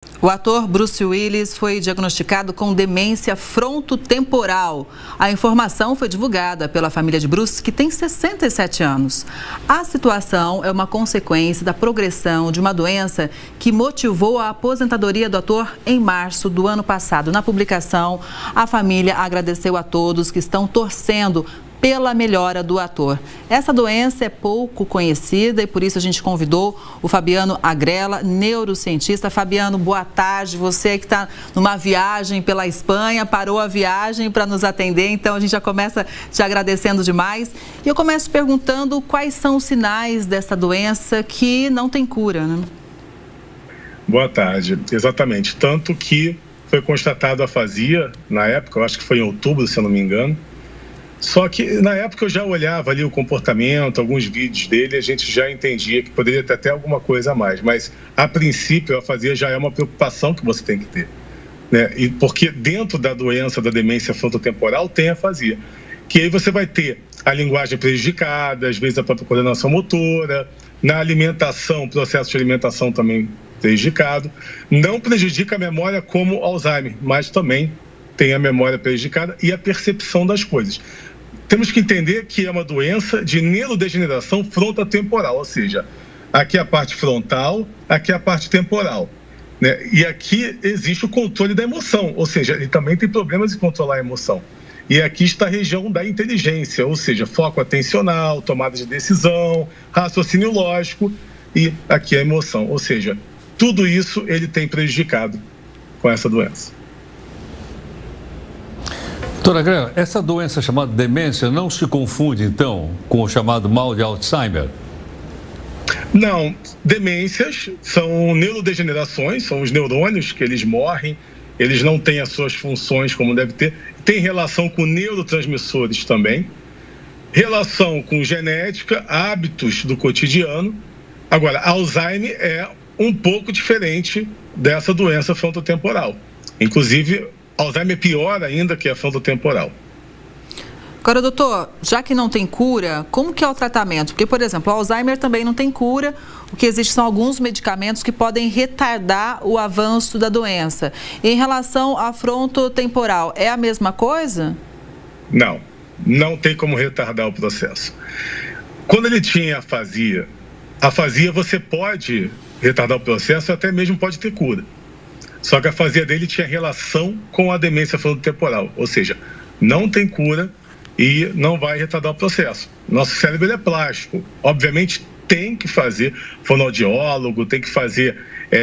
O ator Bruce Willis foi diagnosticado com demência frontotemporal. A informação foi divulgada pela família de Bruce, que tem 67 anos. A situação é uma consequência da progressão de uma doença que motivou a aposentadoria do ator em março do ano passado. Na publicação, a família agradeceu a todos que estão torcendo pela melhora do ator. Essa doença é pouco conhecida e por isso a gente convidou o Fabiano Agrella, neurocientista. Fabiano, boa tarde. Você que está numa viagem pela Espanha, parou a viagem para nos atender, então a gente já começa te agradecendo demais. E eu começo perguntando quais são os sinais dessa doença que não tem cura, né? Boa tarde, exatamente. Tanto que foi constatada a afasia, na época, eu acho que foi em outubro, se eu não me engano. Só que na época eu já olhava ali o comportamento, alguns vídeos dele, a gente já entendia que poderia ter até alguma coisa a mais. Mas, a princípio, a afasia já é uma preocupação que você tem que ter, né? E porque dentro da doença da demência frontotemporal tem a afasia. Que aí você vai ter a linguagem prejudicada, às vezes a própria coordenação motora, na alimentação, o processo de alimentação também prejudicado. Não prejudica a memória como Alzheimer, mas também tem a memória prejudicada e a percepção das coisas. Temos que entender que é uma doença de neurodegeneração frontotemporal, ou seja, aqui é a parte frontal, aqui é a parte temporal, né? E aqui existe o controle da emoção, ou seja, ele também tem problemas de controlar a emoção. E aqui está a região da inteligência, ou seja, foco atencional, tomada de decisão, raciocínio lógico, e aqui a emoção, ou seja, tudo isso ele tem prejudicado com essa doença. Doutora Agrella, essa doença chamada demência não se confunde, então, com o chamado mal de Alzheimer? Não, demências são neurodegenerações, são os neurônios que eles morrem, eles não têm as suas funções como deve ter, tem relação com neurotransmissores também, relação com genética, hábitos do cotidiano. Agora, Alzheimer é um pouco diferente dessa doença frontotemporal, inclusive Alzheimer é pior ainda que a frontotemporal. Agora, doutor, já que não tem cura, como que é o tratamento? Porque, por exemplo, o Alzheimer também não tem cura. O que existe são alguns medicamentos que podem retardar o avanço da doença. Em relação à frontotemporal, é a mesma coisa? Não, não tem como retardar o processo. Quando ele tinha afasia você pode retardar o processo e até mesmo pode ter cura. Só que a afasia dele tinha relação com a demência frontotemporal, ou seja, não tem cura e não vai retardar o processo. Nosso cérebro ele é plástico, obviamente tem que fazer fonoaudiólogo, tem que fazer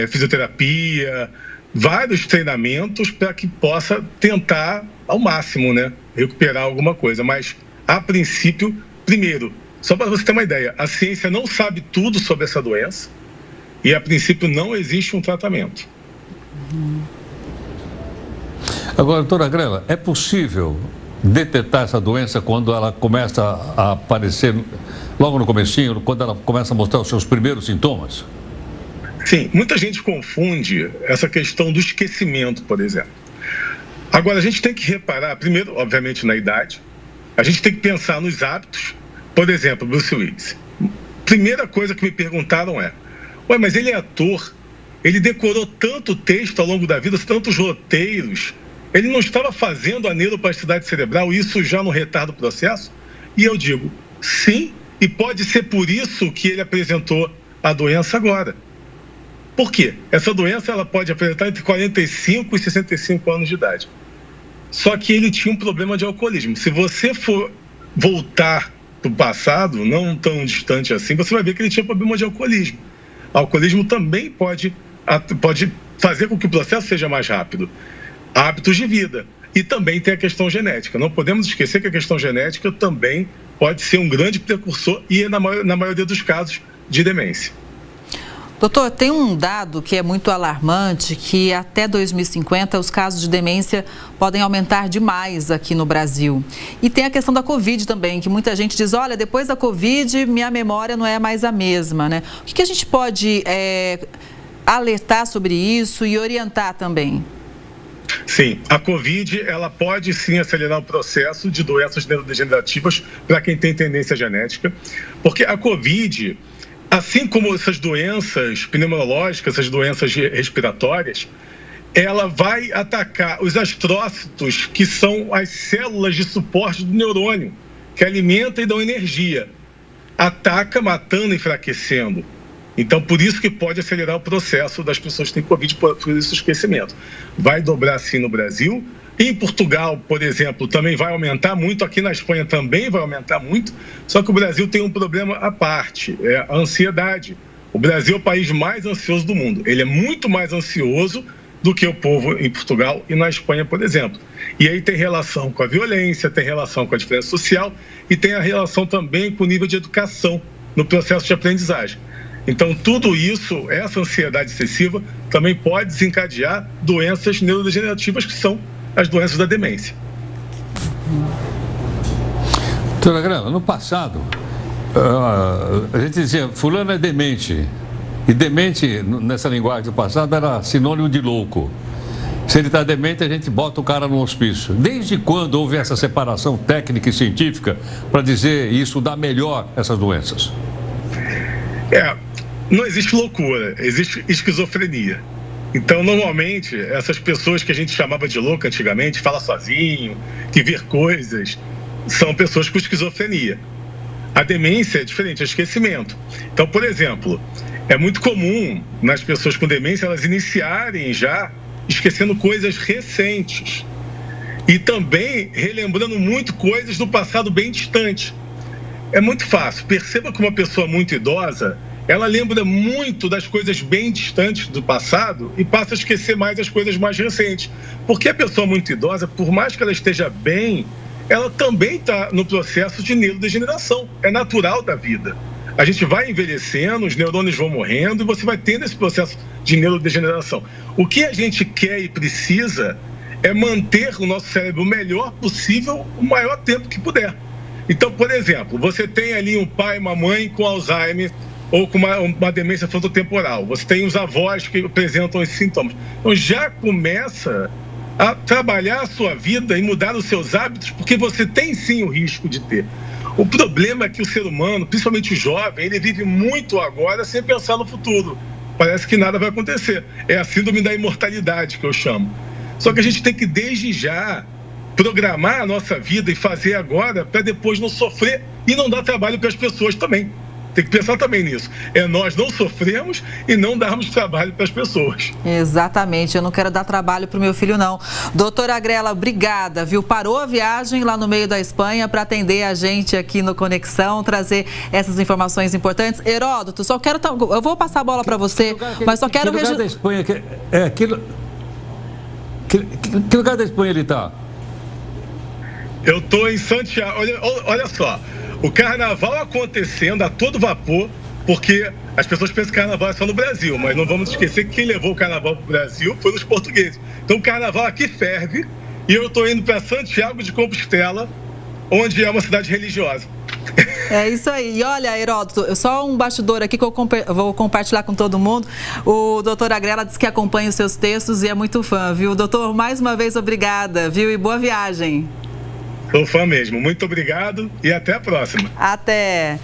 fisioterapia, vários treinamentos para que possa tentar ao máximo, né, recuperar alguma coisa. Mas, a princípio, primeiro, só para você ter uma ideia, a ciência não sabe tudo sobre essa doença e, a princípio, não existe um tratamento. Agora, doutora Agrella, é possível detectar essa doença quando ela começa a aparecer logo no comecinho, quando ela começa a mostrar os seus primeiros sintomas? Sim, muita gente confunde essa questão do esquecimento, por exemplo. Agora, a gente tem que reparar, primeiro, obviamente, na idade, a gente tem que pensar nos hábitos. Por exemplo, Bruce Willis. Primeira coisa que me perguntaram é, mas ele é ator, ele decorou tanto texto ao longo da vida, tantos roteiros, ele não estava fazendo a neuroplasticidade cerebral, isso já não retarda o processo? E eu digo, sim, e pode ser por isso que ele apresentou a doença agora. Por quê? Essa doença ela pode apresentar entre 45 e 65 anos de idade. Só que ele tinha um problema de alcoolismo. Se você for voltar para o passado, não tão distante assim, você vai ver que ele tinha problema de alcoolismo. Alcoolismo também pode fazer com que o processo seja mais rápido. Hábitos de vida. E também tem a questão genética. Não podemos esquecer que a questão genética também pode ser um grande precursor e, na maioria dos casos, de demência. Doutor, tem um dado que é muito alarmante, que até 2050 os casos de demência podem aumentar demais aqui no Brasil. E tem a questão da Covid também, que muita gente diz, olha, depois da Covid minha memória não é mais a mesma, né? O que a gente pode alertar sobre isso e orientar também? Sim, a Covid, ela pode sim acelerar o processo de doenças neurodegenerativas para quem tem tendência genética, porque a Covid, assim como essas doenças pneumológicas, essas doenças respiratórias, ela vai atacar os astrócitos, que são as células de suporte do neurônio, que alimenta e dão energia. Ataca matando e enfraquecendo. Então, por isso que pode acelerar o processo das pessoas que têm Covid, por esse esquecimento. Vai dobrar sim no Brasil. Em Portugal, por exemplo, também vai aumentar muito. Aqui na Espanha também vai aumentar muito. Só que o Brasil tem um problema à parte, é a ansiedade. O Brasil é o país mais ansioso do mundo. Ele é muito mais ansioso do que o povo em Portugal e na Espanha, por exemplo. E aí tem relação com a violência, tem relação com a diferença social e tem a relação também com o nível de educação no processo de aprendizagem. Então, tudo isso, essa ansiedade excessiva, também pode desencadear doenças neurodegenerativas, que são as doenças da demência. Doutora Grela, no passado, a gente dizia, fulano é demente. E demente, nessa linguagem do passado, era sinônimo de louco. Se ele está demente, a gente bota o cara no hospício. Desde quando houve essa separação técnica e científica para dizer isso dá melhor essas doenças? Não existe loucura, existe esquizofrenia. Então, normalmente, essas pessoas que a gente chamava de louca antigamente, fala sozinho, que vê coisas, são pessoas com esquizofrenia. A demência é diferente, é esquecimento. Então, por exemplo, é muito comum nas pessoas com demência elas iniciarem já esquecendo coisas recentes e também relembrando muito coisas do passado bem distante. É muito fácil. Perceba que uma pessoa muito idosa, ela lembra muito das coisas bem distantes do passado e passa a esquecer mais as coisas mais recentes. Porque a pessoa muito idosa, por mais que ela esteja bem, ela também está no processo de neurodegeneração. É natural da vida. A gente vai envelhecendo, os neurônios vão morrendo e você vai tendo esse processo de neurodegeneração. O que a gente quer e precisa é manter o nosso cérebro o melhor possível o maior tempo que puder. Então, por exemplo, você tem ali um pai e uma mãe com Alzheimer ou com uma demência frontotemporal. Você tem os avós que apresentam esses sintomas. Então, já começa a trabalhar a sua vida e mudar os seus hábitos, porque você tem sim o risco de ter. O problema é que o ser humano, principalmente o jovem, ele vive muito agora sem pensar no futuro. Parece que nada vai acontecer. É a síndrome da imortalidade que eu chamo. Só que a gente tem que, desde já, programar a nossa vida e fazer agora para depois não sofrer e não dar trabalho para as pessoas também. Tem que pensar também nisso. É nós não sofrermos e não darmos trabalho para as pessoas. Exatamente. Eu não quero dar trabalho para o meu filho, não. Doutora Grela, obrigada, viu? Parou a viagem lá no meio da Espanha para atender a gente aqui no Conexão, trazer essas informações importantes. Heródoto, só quero... Eu vou passar a bola para você, mas só quero... Que lugar da Espanha... Que lugar da Espanha ele está? Eu estou em Santiago. Olha só. O carnaval acontecendo a todo vapor, porque as pessoas pensam que carnaval é só no Brasil, mas não vamos esquecer que quem levou o carnaval para o Brasil foram os portugueses. Então o carnaval aqui ferve e eu estou indo para Santiago de Compostela, onde é uma cidade religiosa. É isso aí. E olha, Heródoto, só um bastidor aqui que eu vou compartilhar com todo mundo. O doutor Grela diz que acompanha os seus textos e é muito fã, viu? Doutor, mais uma vez, obrigada, viu? E boa viagem. Sou fã mesmo. Muito obrigado e até a próxima. Até.